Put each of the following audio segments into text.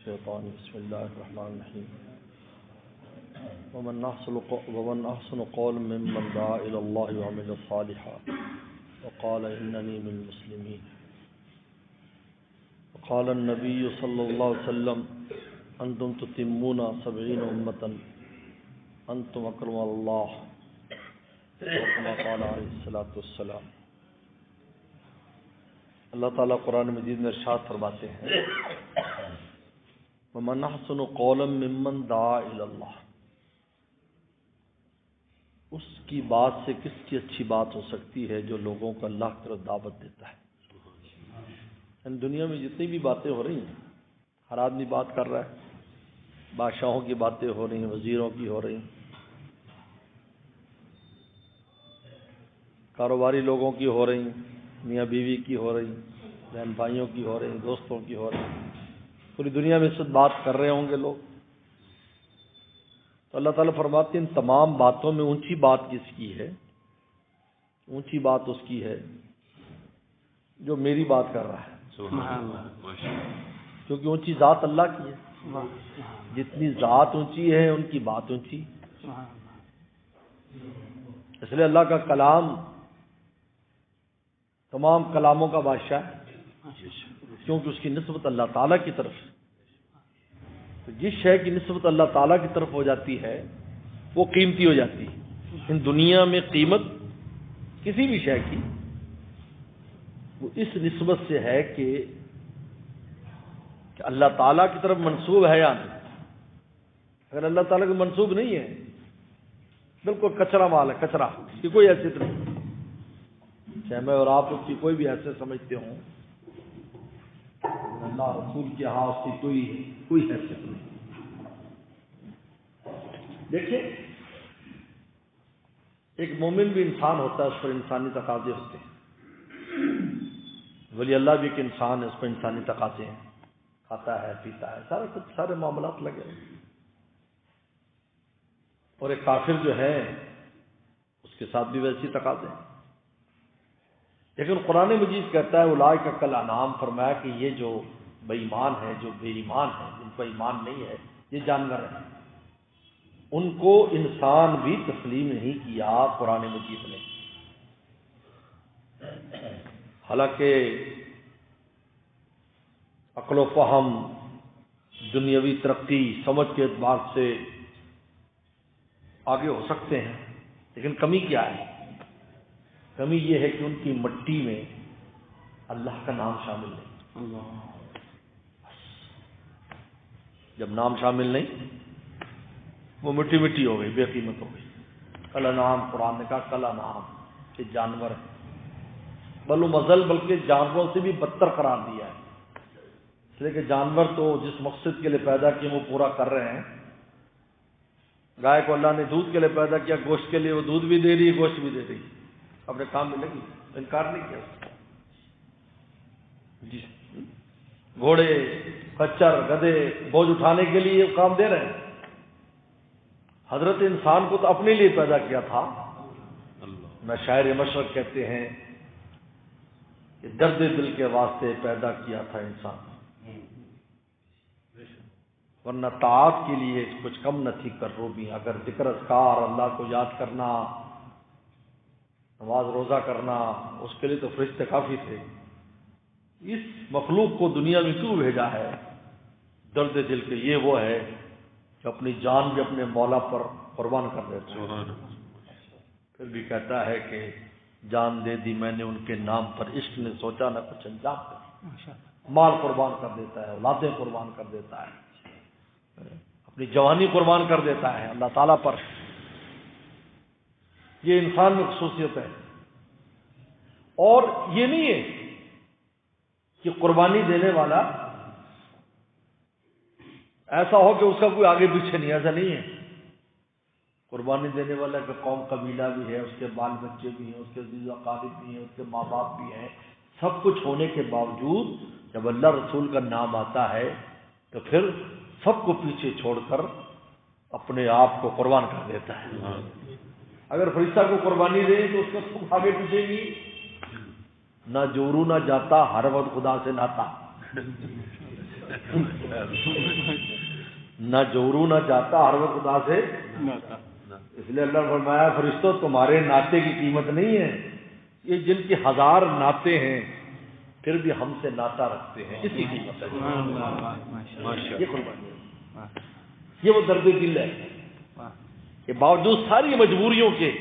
الشيطان بسم الله الرحمن الرحيم ومن أحسن قولا ممن دعا إلى الله وعمل صالحا وقال إنني من المسلمين وقال النبي صلى الله عليه وسلم أنتم تتمون 70 أمة أنتم أكرم على الله وكما قال عليه الصلاة والسلام۔ اللہ تعالیٰ قرآن مجید میں ارشاد فرماتے ہیں وَمَنْ أَحْسَنُ قَوْلًا مِّمَّنْ دَعَا إِلَى اللَّهِ، اس کی بات سے کس کی اچھی بات ہو سکتی ہے جو لوگوں کو اللہ کی طرف دعوت دیتا ہے۔ یعنی دنیا میں جتنی بھی باتیں ہو رہی ہیں، ہر آدمی بات کر رہا ہے، بادشاہوں کی باتیں ہو رہی ہیں، وزیروں کی ہو رہی ہیں، کاروباری لوگوں کی ہو رہی ہیں، میاں بیوی کی ہو رہی، بہن بھائیوں کی ہو رہی، دوستوں کی ہو رہی، پوری دنیا میں اس وقت بات کر رہے ہوں گے لوگ۔ تو اللہ تعالیٰ فرماتے ہیں ان تمام باتوں میں اونچی بات کس کی ہے؟ اونچی بات اس کی ہے جو میری بات کر رہا ہے، کیونکہ اونچی ذات اللہ کی ہے، جتنی ذات اونچی ہے ان کی بات اونچی، اس لیے اللہ کا کلام تمام کلاموں کا بادشاہ ہے، کیونکہ اس کی نسبت اللہ تعالیٰ کی طرف ہے۔ تو جس شے کی نسبت اللہ تعالیٰ کی طرف ہو جاتی ہے وہ قیمتی ہو جاتی ہے۔ ان دنیا میں قیمت کسی بھی شے کی وہ اس نسبت سے ہے کہ اللہ تعالیٰ کی طرف منسوب ہے یا نہیں۔ اگر اللہ تعالیٰ کو منسوب نہیں ہے، بالکل کچرا مال ہے، کچرا کی کوئی حیثیت نہیں، چاہے میں اور آپ اس کی کوئی بھی حیثیت سمجھتے ہوں، اللہ رسول کے ہاں اس کی کوئی حیثیت نہیں۔ دیکھیں، ایک مومن بھی انسان ہوتا ہے، اس پر انسانی تقاضے ہوتے ہیں، ولی اللہ بھی ایک انسان ہے، اس پر انسانی تقاضے ہیں، کھاتا ہے پیتا ہے، سارے معاملات لگے ہیں۔ اور ایک کافر جو ہے اس کے ساتھ بھی ویسی تقاضے ہیں، لیکن قرآن مجید کہتا ہے اولئک کالانعام، فرمایا کہ یہ جو بے ایمان ہے، جو بے ایمان ہے، جن کا ایمان نہیں ہے، یہ جانور ہیں، ان کو انسان بھی تسلیم نہیں کیا قرآن مجید نے۔ حالانکہ عقل و فہم، دنیاوی ترقی، سمجھ کے اعتبار سے آگے ہو سکتے ہیں، لیکن کمی کیا ہے؟ کمی یہ ہے کہ ان کی مٹی میں اللہ کا نام شامل نہیں۔ جب نام شامل نہیں، وہ مٹی مٹی ہو گئی، بے قیمت ہو گئی۔ کلا نام، قرآن نے کہا کلا نام، کہ جانور ہے، بلو مزل، بلکہ جانوروں سے بھی بدتر قرار دیا ہے، اس لیے کہ جانور تو جس مقصد کے لیے پیدا کیے وہ پورا کر رہے ہیں۔ گائے کو اللہ نے دودھ کے لیے پیدا کیا، گوشت کے لیے، وہ دودھ بھی دے رہی ہے، گوشت بھی دے رہی ہے، اپنے کام میں لگی، انکار نہیں کیا جی۔ گھوڑے، خچر، گدھے بوجھ اٹھانے کے لیے کام دے رہے ہیں۔ حضرت انسان کو تو اپنے لیے پیدا کیا تھا۔ میں شاعر مشرق کہتے ہیں کہ درد دل کے واسطے پیدا کیا تھا انسان، ورنہ طاعت کے لیے کچھ کم نہ تھی کر روبی۔ اگر ذکر اذکار، اللہ کو یاد کرنا، نماز روزہ کرنا، اس کے لیے تو فرشتے کافی تھے۔ اس مخلوق کو دنیا میں کیوں بھیجا ہے؟ درد دل کے یہ وہ ہے کہ اپنی جان بھی اپنے مولا پر قربان کر دیتا ہے، پھر بھی کہتا ہے کہ جان دے دی میں نے ان کے نام پر، عشق نے سوچا نہ کچھ انجام کر، مال قربان کر دیتا ہے، اولادیں قربان کر دیتا ہے، اپنی جوانی قربان کر دیتا ہے اللہ تعالیٰ پر۔ یہ انسان میں خصوصیت ہے۔ اور یہ نہیں ہے کہ قربانی دینے والا ایسا ہو کہ اس کا کوئی آگے پیچھے نہیں، ایسا نہیں ہے۔ قربانی دینے والا کہ قوم قبیلہ بھی ہے، اس کے بال بچے بھی ہیں، اس کے عزیز و اقارب بھی ہیں، اس کے ماں باپ بھی ہیں، سب کچھ ہونے کے باوجود جب اللہ رسول کا نام آتا ہے تو پھر سب کو پیچھے چھوڑ کر اپنے آپ کو قربان کر دیتا ہے۔ اگر فرشتہ کو قربانی دے تو اس کا آگے پیچھے بھی نہ جورو نہ جاتا، ہر وقت خدا سے ناتا۔ نہ جورو نہ جاتا، ہر وقت خدا سے اس لیے اللہ نے فرمایا فرشتوں تمہارے ناطے کی قیمت نہیں ہے، یہ جن کی 1000 ناطے ہیں پھر بھی ہم سے ناطہ رکھتے ہیں، اس کی قیمت ہے۔ یہ قربانی ہے، یہ وہ درد دل ہے کہ باوجود ساری مجبوریوں کے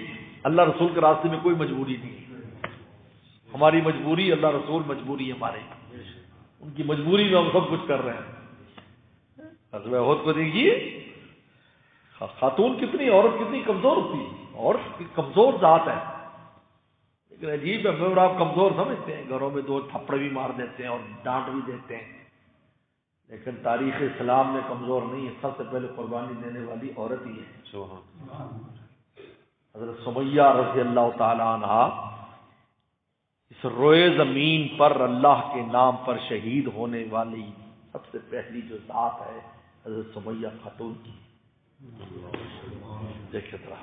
اللہ رسول کے راستے میں کوئی مجبوری نہیں ہے۔ ہماری مجبوری اللہ رسول مجبوری ہے ہمارے، ان کی مجبوری میں ہم سب کچھ کر رہے ہیں۔ غزوہ احد کو دیکھیے، خاتون کتنی، عورت کتنی کمزور ہوتی ہے، عورت کمزور ذات ہے، لیکن عجیب ہے ہم آپ کمزور سمجھتے ہیں، گھروں میں 2 تھپڑ بھی مار دیتے ہیں اور ڈانٹ بھی دیتے ہیں، لیکن تاریخ اسلام میں کمزور نہیں ہے، سب سے پہلے قربانی دینے والی عورت ہی ہے۔ حضرت سمیہ رضی اللہ تعالی عنہا اس روئے زمین پر اللہ کے نام پر شہید ہونے والی سب سے پہلی جو ذات ہے حضرت سمیہ خاتون کی۔ دیکھیں طرف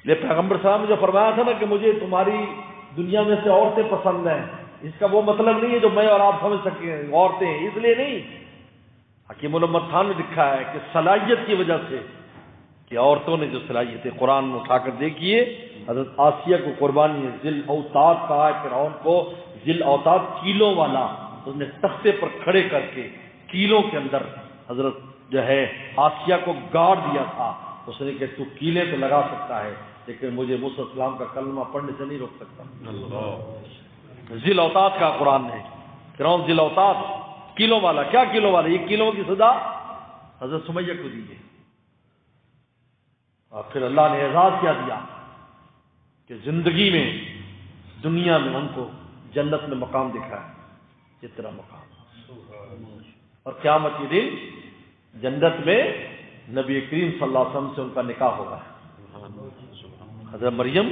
یہ پیغمبر صاحب نے جو فرمایا تھا نا کہ مجھے تمہاری دنیا میں سے عورتیں پسند ہیں، اس کا وہ مطلب نہیں ہے جو میں اور آپ سمجھ سکیں عورتیں ہیں، اس لیے نہیں۔ حکیم الامت خان نے لکھا ہے کہ صلاحیت کی وجہ سے، کہ عورتوں نے جو صلاحیتیں قرآن میں اٹھا کر دیکھیے، حضرت آسیہ کو قربانی ذل اوتاد کہا ہے، فرعون کو ذل اوتاد کیلوں والا، اس نے تختے پر کھڑے کر کے کیلوں کے اندر حضرت جو ہے آسیہ کو گاڑ دیا تھا۔ اس نے کہ تو کیلے تو لگا سکتا ہے لیکن مجھے موسیٰ علیہ السلام کا کلمہ پڑھنے سے نہیں روک سکتا۔ ذل اوتاد کا قرآن نے، فرعون ذل اوتاد کیلوں والا، کیا کیلوں والا، یہ کیلوں کی سزا حضرت سمیہ کو دیجیے۔ اور پھر اللہ نے اعزاز کیا دیا کہ زندگی میں دنیا میں ان کو جنت میں مقام دکھا ہے، جتنا مقام، اور قیامت کے دن جنت میں نبی کریم صلی اللہ علیہ وسلم سے ان کا نکاح ہوگا۔ حضرت مریم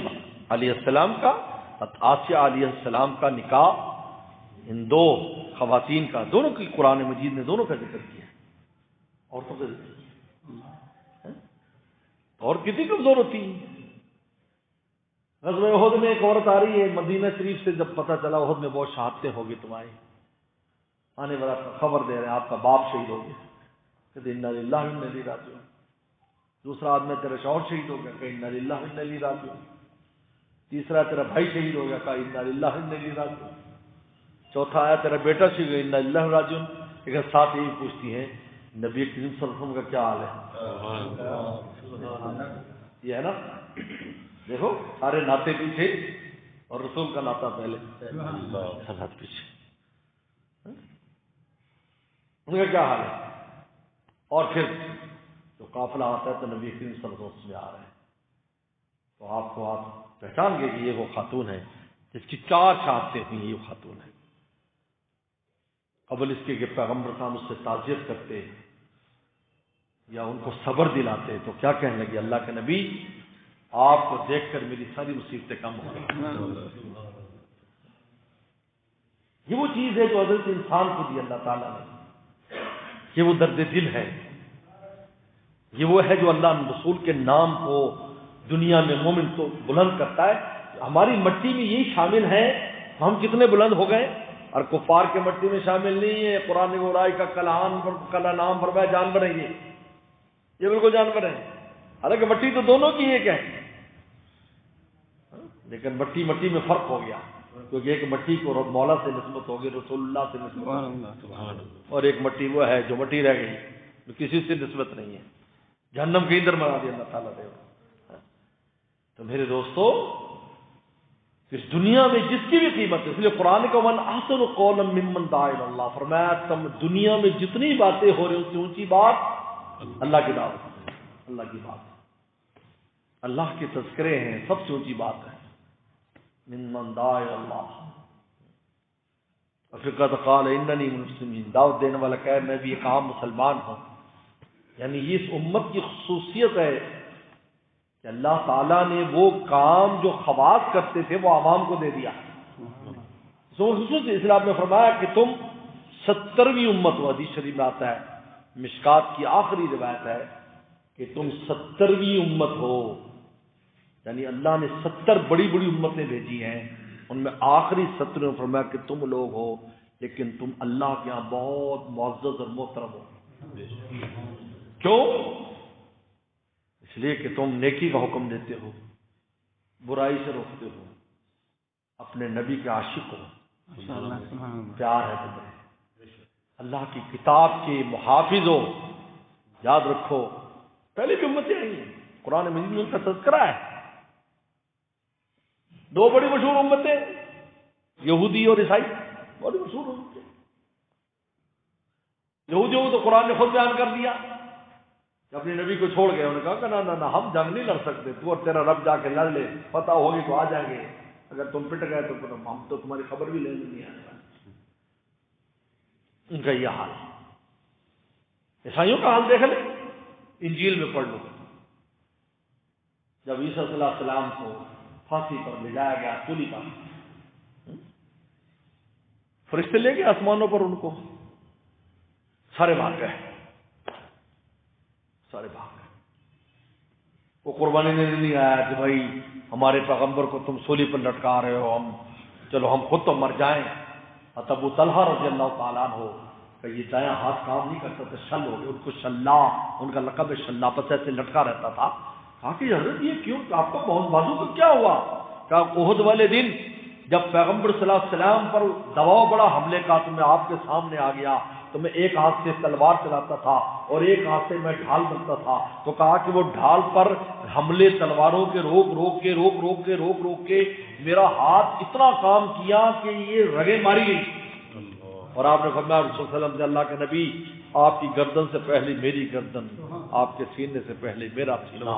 علیہ السلام کا اور آسیہ علیہ السلام کا نکاح، ان 2 خواتین کا، دونوں کی قرآن مجید نے دونوں کا ذکر کیا، عورتوں کا ذکر کیا، اور کتنی کمزور ہوتی ہیں۔ غزوہ احد میں ایک عورت آ رہی ہے مدینہ شریف سے، جب پتہ چلا احد میں بہت شہادتیں ہوگی تمہاری، آنے والا خبر دے رہے ہیں آپ کا باپ شہید ہو گیا، کہتے انا للہ و انا الیہ راجعون۔ دوسرا آدمی تیرا شوہر شہید ہو گیا، کہ انا للہ و انا الیہ راجعون۔ تیسرا تیرا بھائی شہید ہو گیا، کہا انا للہ و انا الیہ راجعون۔ چوتھا آیا تیرا بیٹا شہید ہو گیا، انا للہ راجعون۔ لیکن ساتھ یہی پوچھتی ہیں نبی کریم صلی اللہ علیہ وسلم کا کیا حال ہے؟ یہ ہے نا، دیکھو سارے ناطے پیچھے اور رسول کا ناطہ پہلے، سب پیچھے، ان کا کیا حال ہے؟ اور پھر جو قافلہ آتا ہے تو نبی کریم صلی اللہ علیہ وسلم میں آ رہے ہیں، تو آپ کو آپ پہچان گئے کہ یہ وہ خاتون ہے جس کی 4 شہادتیں ہوئی، یہ خاتون ہے۔ قبل اس کے کہ پیغمبر صاحب اس سے تعزیت کرتے یا ان کو صبر دلاتے تو کیا کہنے لگے، اللہ کے نبی آپ کو دیکھ کر میری ساری مصیبتیں کم ہو گئی۔ یہ وہ چیز ہے جو حضرت انسان کو دی اللہ تعالیٰ نے، یہ وہ درد دل ہے، یہ وہ ہے جو اللہ رسول کے نام کو دنیا میں مومن کو بلند کرتا ہے۔ ہماری مٹی میں یہی شامل ہے، ہم کتنے بلند ہو گئے، اور کفار کے مٹی میں شامل نہیں ہے۔ قرآن میں اولئک کل نام فرمایا جانور ہیں، یہ بالکل جانور ہیں، حالانکہ مٹی تو دونوں کی ایک ہے، لیکن مٹی میں فرق ہو گیا، کیونکہ ایک مٹی کو مولا سے نسبت ہوگی، رسول اللہ سے نسبت، اور ایک مٹی وہ ہے جو مٹی رہ گئی، جو کسی سے نسبت نہیں ہے، جہنم کے اندر مرا دیا اللہ تعالیٰ نے۔ تو میرے دوستو، اس دنیا میں جس کی بھی قیمت ہے، اس لیے قرآن کا من احسن قولا ممن دعا الی اللہ، فرمایا تم دنیا میں جتنی باتیں ہو رہی ہیں اس سے اونچی بات اللہ کی دعوت، اللہ کی بات، اللہ کے تذکرے ہیں، سب سے اونچی بات ہے، ممن دعا الی اللہ۔ فقد قال اننی من المسلمین، دعوت دینے والا کہے میں بھی ایک عام مسلمان ہوں، یعنی یہ اس امت کی خصوصیت ہے کہ اللہ تعالیٰ نے وہ کام جو خواص کرتے تھے وہ عوام کو دے دیا، خصوص اس لیے آپ نے فرمایا کہ تم 70ویں امت ہو، حدیث شریف میں آتا ہے، مشکات کی آخری روایت ہے کہ تم 70ویں امت ہو، یعنی اللہ نے 70 بڑی بڑی امتیں بھیجی ہیں، ان میں آخری 70 نے فرمایا کہ تم لوگ ہو لیکن تم اللہ کے یہاں بہت معزز اور محترم ہو. کیوں؟ اس لیے کہ تم نیکی کا حکم دیتے ہو، برائی سے روکتے ہو، اپنے نبی کے عاشق ہو، پیار ہے تمہیں، اللہ کی کتاب کے محافظ ہو. یاد رکھو پہلے بھی امتیں آئی ہیں، قرآن مجید میں ان کا تذکرہ ہے. دو بڑی مشہور امتیں، یہودی اور عیسائی، بڑی مشہور امتیں. یہودیوں کو تو قرآن نے خود بیان کر دیا کہ اپنے نبی کو چھوڑ گئے. انہوں نے کہا کہ نہ ہم جنگ نہیں لڑ سکتے، تو اور تیرا رب جا کے لڑ لے، فتح ہوگی تو آ جائیں گے، اگر تم پٹ گئے تو پھر ہم تو تمہاری خبر بھی لینے نہیں آئے گا. ان کا یہ حال. عیسائیوں کا حال دیکھ لیں، انجیل میں پڑھ لو. جب عیسیٰ صلی اللہ علیہ وسلم کو پھانسی پر لے جایا گیا سولی پر، فرشتے لے گئے آسمانوں پر، ان کو سارے بھاگ گئے، سارے بھاگ گئے. وہ قربانی نے نہیں آیا کہ بھائی ہمارے پیغمبر کو تم سولی پر لٹکا رہے ہو، چلو ہم خود تو مر جائیں. ابو طلحہ رضی اللہ تعالیٰ عنہ کہ یہ دایاں ہاتھ کام نہیں کرتا تھا، شل ہو گئے. ان کو شلا، ان کا لقب ہے شلا، پس ایسے لٹکا رہتا تھا. کہا کہ حضرت یہ کیوں، آپ کو بہت بازو کو کیا ہوا؟ کہا احد والے دن جب پیغمبر صلی اللہ علیہ وسلم پر دباؤ بڑا حملے کا تو میں آپ کے سامنے آ گیا، تو میں ایک ہاتھ سے تلوار چلاتا تھا اور ایک ہاتھ سے میں ڈھال بنتا تھا. تو کہا کہ وہ ڈھال پر حملے تلواروں کے روک کے میرا ہاتھ اتنا کام کیا کہ یہ رگیں ماری گئی. اور آپ نے فرمایا رسول صلی اللہ علیہ وسلم سے، اللہ کے نبی آپ کی گردن سے پہلے میری گردن، آپ کے سینے سے پہلے میرا سینہ.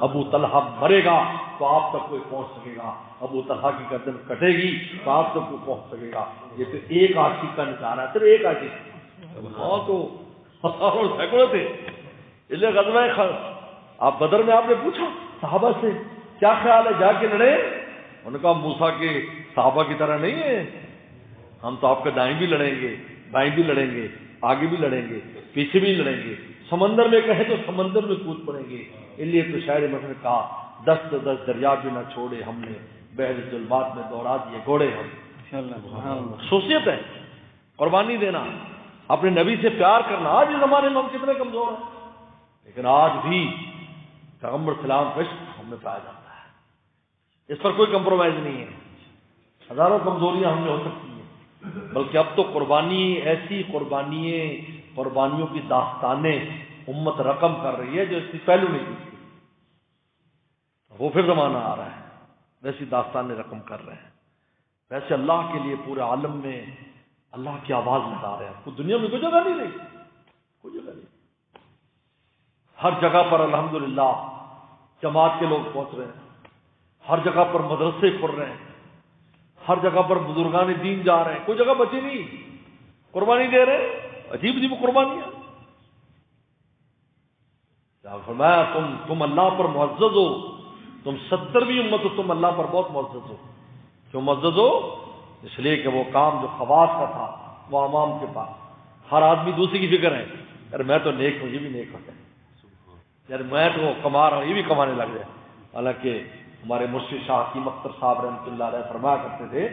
ابو طلحہ مرے گا تو آپ تک کوئی پہنچ سکے گا، ابو طلحہ کی گردن کٹے گی تو آپ تک کوئی پہنچ سکے گا. یہ تو ایک عاشق کا نظارہ ہے، صرف ایک عاشق. ہاں تو ہزاروں سینکڑوں تھے. اس لیے غزوہ آپ بدر میں آپ نے پوچھا صحابہ سے کیا خیال ہے، جا کے لڑے؟ انہوں نے کہا موسیٰ کے صحابہ کی طرح نہیں ہے، ہم تو آپ کے دائیں بھی لڑیں گے، بائیں بھی لڑیں گے، آگے بھی لڑیں گے، پیچھے بھی لڑیں گے، سمندر میں کہیں تو سمندر میں کود پڑیں گے. اس لیے تو شاعر مصر نے کہا 10 سے 10 دریا بھی نہ چھوڑے ہم نے، بحر ظلمات میں دوڑا دیے گھوڑے ہم. خصوصیت ہے قربانی دینا، اپنے نبی سے پیار کرنا. آج کے زمانے میں ہم کتنے کمزور ہیں، لیکن آج بھی پیغمبر سلام کا عشق ہم میں پایا جاتا ہے، اس پر کوئی کمپرومائز نہیں ہے. ہزاروں کمزوریاں ہم میں ہو سکتی ہیں، بلکہ اب تو قربانی ایسی قربانیوں کی داستانیں امت رقم کر رہی ہے جو اس سے پہلو نہیں کی تھی. وہ پھر زمانہ آ رہا ہے، ویسی داستانیں رقم کر رہے ہیں. ویسے اللہ کے لیے پورے عالم میں اللہ کی آواز لگا رہے ہیں. کوئی دنیا میں کوئی جگہ نہیں رہی، کوئی جگہ نہیں. ہر جگہ پر الحمدللہ جماعت کے لوگ پہنچ رہے ہیں، ہر جگہ پر مدرسے کھل رہے ہیں، ہر جگہ پر بزرگان دین جا رہے ہیں. کوئی جگہ بچی نہیں، قربانی دے رہے ہیں. عجیب عجیب قربانیاں. فرمایا تم اللہ پر معزز ہو، تم 70ویں امت ہو، تم اللہ پر بہت معزز ہو. کیوں معزز ہو؟ اس لیے کہ وہ کام جو خواص کا تھا وہ عوام کے پاس. ہر آدمی دوسری کی فکر ہے، یار میں تو نیک ہوں، یہ بھی نیک ہو جائے، یار میں تو کما رہا ہوں، یہ بھی کمانے لگ جائے. حالانکہ ہمارے مرشد شاہ حکیم اختر صاحب رحمۃ اللہ علیہ فرمایا کرتے تھے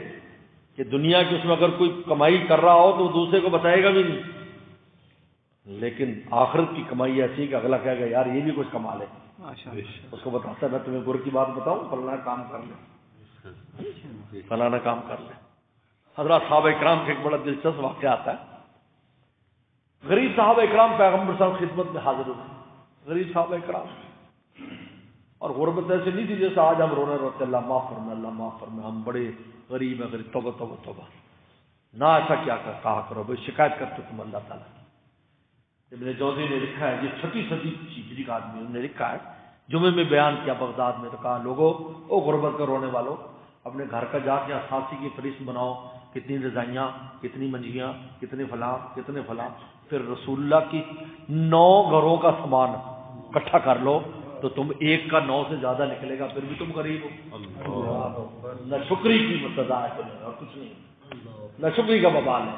کہ دنیا کی اس میں اگر کوئی کمائی کر رہا ہو تو وہ دوسرے کو بتائے گا بھی نہیں، لیکن آخرت کی کمائی ایسی کہ اگلا کہے گا یار یہ بھی کچھ کما لے. اس کو بتاتا ہے میں تمہیں گر کی بات بتاؤں، فلانا کام کر لے، فلانا کام کر لے. حضرات صحابہ اکرام کا ایک بڑا دلچسپ واقعہ آتا ہے. غریب صحابہ اکرام پیغمبر صاحب خدمت میں حاضر ہوئے. غریب صحابہ اکرام، اور غربت ایسے نہیں تھی جیسے آج ہم رونے روتے اللہ معاف فرمائے، اللہ معاف فرمائے، ہم بڑے غریب ہیں، غریب. توبہ توبہ توبہ، نہ ایسا کیا کہا کرو بھائی، شکایت کرتے تم اللہ تعالیٰ. ابن جوزی نے لکھا ہے، یہ 6 صدی ہجری کا آدمی، انہوں نے لکھا ہے، جمعے میں بیان کیا بغداد میں. تو کہا لوگوں، او غربت کا رونے والوں، اپنے گھر کا جا کے اساسی کی فہرست بناؤ، کتنی رضائیاں، کتنی منجیاں، کتنے فلاں، کتنے فلاں. پھر رسول اللہ کی 9 گھروں کا سامان اکٹھا کر لو تو تم ایک کا 9 سے زیادہ نکلے گا، پھر بھی تم غریب ہو. نہ شکری کی سزا ہے تمہیں اور کچھ نہیں، نہ شکری کا ببال ہے.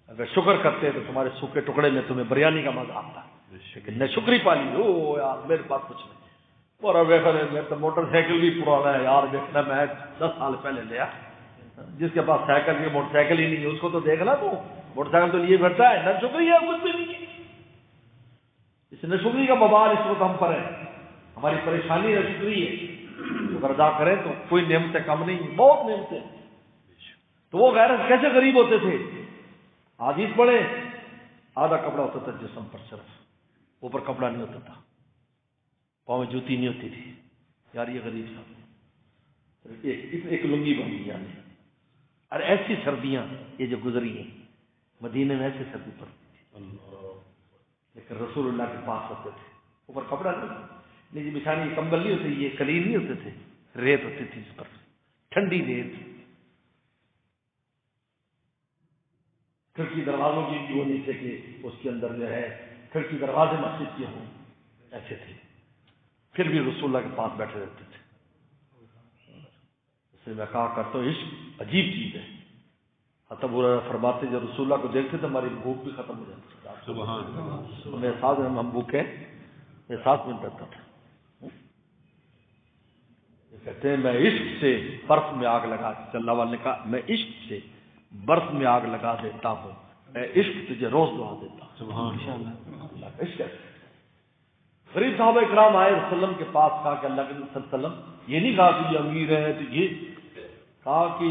اگر شکر کرتے تو تمہارے سوکھے ٹکڑے میں تمہیں بریانی کا مزہ آتا ہے، لیکن نہ شکری پالی. او یار میرے پاس کچھ نہیں، اور میں تو موٹر سائیکل بھی پرانا ہے یار، دیکھنا میں 10 سال پہلے لیا، جس کے پاس سائیکل کی موٹر سائیکل ہی نہیں ہے اس کو تو دیکھنا، تو موٹر سائیکل تو لیے پھرتا ہے، نہ شکری ہے کچھ بھی نہیں ہے۔ اس نشکری کا بوال اس وقت ہم پر ہے، ہماری پریشانی نشکری ہے۔ اگر ادا کریں تو کوئی نعمتیں کم نہیں، بہت نعمتیں۔ تو وہ غیرت کیسے غریب ہوتے تھے؟ حدیث پڑھیں، آدھا کپڑا ہوتا تھا جسم پر، صرف اوپر کپڑا نہیں ہوتا تھا، پاؤں میں جوتی نہیں ہوتی تھی۔ یار یہ غریب تھا، ایک لنگی بن گئی یعنی۔ اور ایسی سردیاں یہ جو گزری ہیں مدینے میں، ایسی سردی پڑتی تھی، لیکن رسول اللہ کے پاس ہوتے تھے، اوپر کپڑا نہیں جی، بچھانے کمبل نہیں ہوتے، یہ قلین نہیں ہوتے تھے، ریت ہوتی تھی اس پر، ٹھنڈی ریت۔ کھڑکی دروازوں کی بھی وہ نہیں تھے کہ اس کے اندر جو ہے کھڑکی دروازے مسجد کے ہوں، ایسے تھے، پھر بھی رسول اللہ کے پاس بیٹھے رہتے تھے۔ اس لیے میں کہا کرتا ہوں عشق عجیب چیز ہے۔ حتیٰ ابو ہریرہ فرماتے جب رسول اللہ کو دیکھتے تو ہماری بھوک بھی ختم ہو جاتی تھی، ہمیں احساس میں ہم بھوکے احساس میں ڈرتا تھا۔ یہ کہتے ہیں میں عشق سے برف میں آگ لگا، اللہ والے نے کہا میں عشق سے برف میں آگ لگا دیتا ہوں، میں عشق تجھے روز دعا دیتا ہوں۔ سبحان اللہ کا عشق ہے۔ غریب صحابہ اکرام آئے رسول اللہ کے پاس، کہا کہ اللہ کے نبی صلی اللہ علیہ وسلم، یہ نہیں کہا کہ یہ امیر ہے تو یہ کہا کہ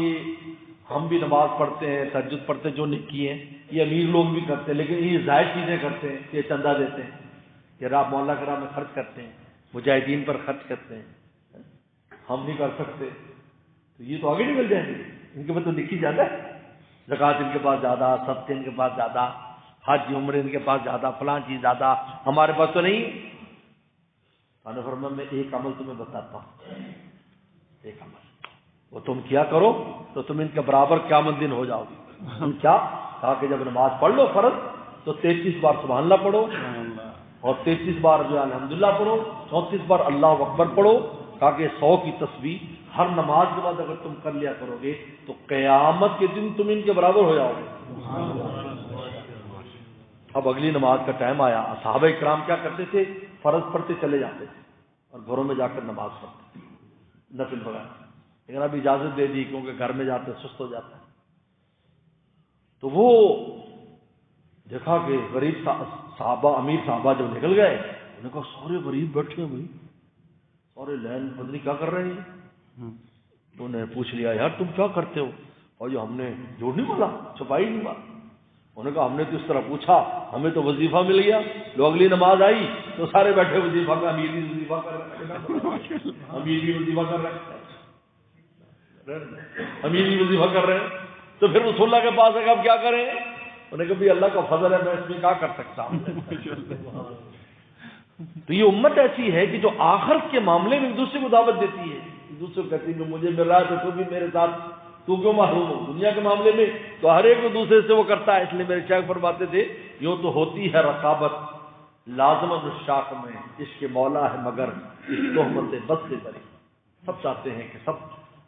ہم بھی نماز پڑھتے ہیں، تہجد پڑھتے ہیں، جو نیکی ہیں یہ امیر لوگ بھی کرتے ہیں، لیکن یہ زائد چیزیں کرتے ہیں، یہ چندہ دیتے ہیں، یہ راہ مولا کے راہ میں خرچ کرتے ہیں، مجاہدین پر خرچ کرتے ہیں، ہم نہیں کر سکتے، تو یہ تو آگے نہیں مل جائیں گے، ان کے پاس تو نیکی زیادہ ہے، زکوٰۃ ان کے پاس زیادہ، صدقے ان کے پاس زیادہ، حج عمرے ان کے پاس زیادہ، فلاں چیز زیادہ، ہمارے پاس تو نہیں۔ نے فرمایا میں ایک عمل تمہیں بتاتا ہوں، ایک عمل وہ تم کیا کرو تو تم ان کے برابر قیامت دن ہو جاؤ گے۔ ہم کیا؟ کہا کہ جب نماز پڑھ لو فرض تو 33 بار سبحان اللہ پڑھو، اور 33 بار جو الحمدللہ پڑھو، 34 بار اللہ اکبر پڑھو۔ کہا کہ 100 کی تسبیح ہر نماز کے بعد اگر تم کر لیا کرو گے تو قیامت کے دن تم ان کے برابر ہو جاؤ گے۔ اب اگلی نماز کا ٹائم آیا، صحابہ کرام کیا کرتے تھے؟ فرض پڑھتے چلے جاتے تھے اور گھروں میں جا کر نماز پڑھتے تھے نفل وغیرہ، لیکن اب اجازت دے دی کیونکہ گھر میں جاتے سست ہو جاتا ہے۔ تو وہ دیکھا کہ غریب صحابہ، امیر صحابہ جب نکل گئے، انہوں نے کہا سارے غریب بیٹھے ہیں بھائی، سارے لین بدنی کیا کر رہے ہیں؟ تو انہوں نے پوچھ لیا یار تم کیا کرتے ہو؟ اور جو ہم نے جھوٹ نہیں بولا، چھپائی نہیں بات۔ انہوں نے کہا ہم نے تو اس طرح پوچھا، ہمیں تو وظیفہ مل گیا، لوگ اگلی نماز آئی تو سارے بیٹھے وظیفہ کا، امیر بھی وظیفہ کر رہے، امیر بھی وظیفہ کر رہے، امیر بھی وظیفہ کر رہے ہیں، تو پھر رسول اللہ کے پاس ہے کہ اب کیا کریں؟ انہوں نے کہا بھی اللہ کا فضل ہے، میں اس میں کیا کر سکتا ہوں۔ تو یہ امت ایسی ہے کہ جو آخرت کے معاملے میں ایک دوسرے کو دعوت دیتی ہے، ایک دوسرے کو کہتی ہے کہ مجھے مل رہا ہے تو تو بھی میرے ساتھ، تو کیوں محروم ہو؟ دنیا کے معاملے میں تو ہر ایک کو دوسرے سے وہ کرتا ہے۔ اس لیے میرے شیخ فرماتے تھے یوں تو ہوتی ہے رقابت لازمت الشاق میں، عشق مولا ہے مگر اس تہمت بس سے بری۔ سب چاہتے ہیں کہ سب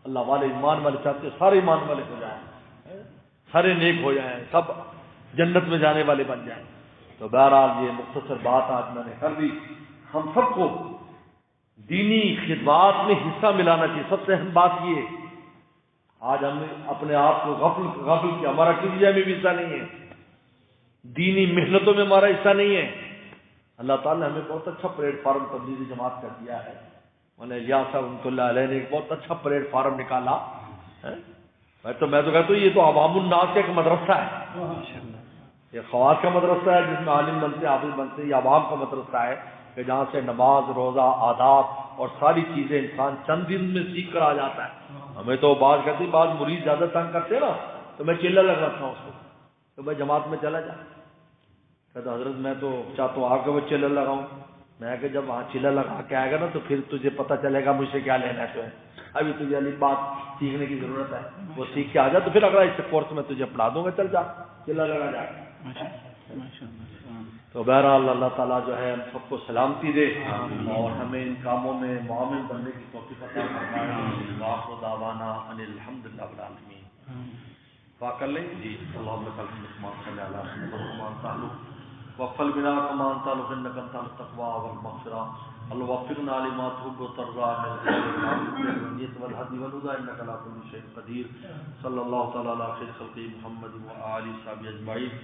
اللہ والے ایمان والے چاہتے ہیں سارے ایمان والے ہو جائیں، سارے نیک ہو جائیں، سب جنت میں جانے والے بن جائیں۔ تو بہرحال یہ مختصر بات آج میں نے کر دی۔ ہم سب کو دینی خدمات میں حصہ ملانا چاہیے۔ سب سے اہم بات یہ ہے آج ہم نے اپنے آپ کو غفل کیا، ہمارا کسی میں بھی حصہ نہیں ہے، دینی محنتوں میں ہمارا حصہ نہیں ہے۔ اللہ تعالیٰ نے ہمیں بہت اچھا پلیٹ فارم تبلیغی جماعت کا دیا ہے، مولانا الیاس صاحب رحمۃ اللہ علیہ نے ایک بہت اچھا پلیٹ فارم نکالا ہے۔ میں تو کہتا ہوں یہ تو عوام الناس کا ایک مدرسہ ہے، یہ خواص کا مدرسہ ہے جس میں عالم بنتے حافظ بنتے، یہ عوام کا مدرسہ ہے کہ جہاں سے نماز، روزہ، آداب اور ساری چیزیں انسان چند دن میں سیکھ کر آ جاتا ہے۔ ہمیں تو بعض کہتے ہیں بعض مرید زیادہ تنگ کرتے ہیں نا، تو میں چیلا لگاتا ہوں اس کو کہ بھائی جماعت میں چلا جا۔ کہتا حضرت میں تو چاہتا ہوں آپ کے وہ چیلا لگاؤں۔ میں کہ جب وہاں چیلا لگا کے آئے گا نا تو پھر تجھے پتہ چلے گا مجھ سے کیا لینا ہے، ابھی تجھے علی بات سیکھنے کی ضرورت ہے، وہ سیکھ کے آ جا تو پھر اگلا اس کورس میں تجھے پڑھا دوں گا، چل جا چیلا لگا جا۔ تو بہرحال اللہ تعالیٰ جو ہے ہم سب کو سلامتی دے اور ہمیں ان کاموں میں معامل بننے کی توفیق عطا فرمائے۔ وآخر دعوانا ان الحمدللہ رب العالمین۔ دعا کر لیں جی۔ اللہم لک الحمد کما صلی علی محمد وعلی آلہ وصحبہ وفل بنا کما انت انک انت التقوی والمغفرہ الوفقنا لما تحب وترضى من الخير والهدي والهدى انك على كل شيء قدير صلی اللہ تعالی علی خیر خلقہ محمد و آلہ وصحبہ اجمعین.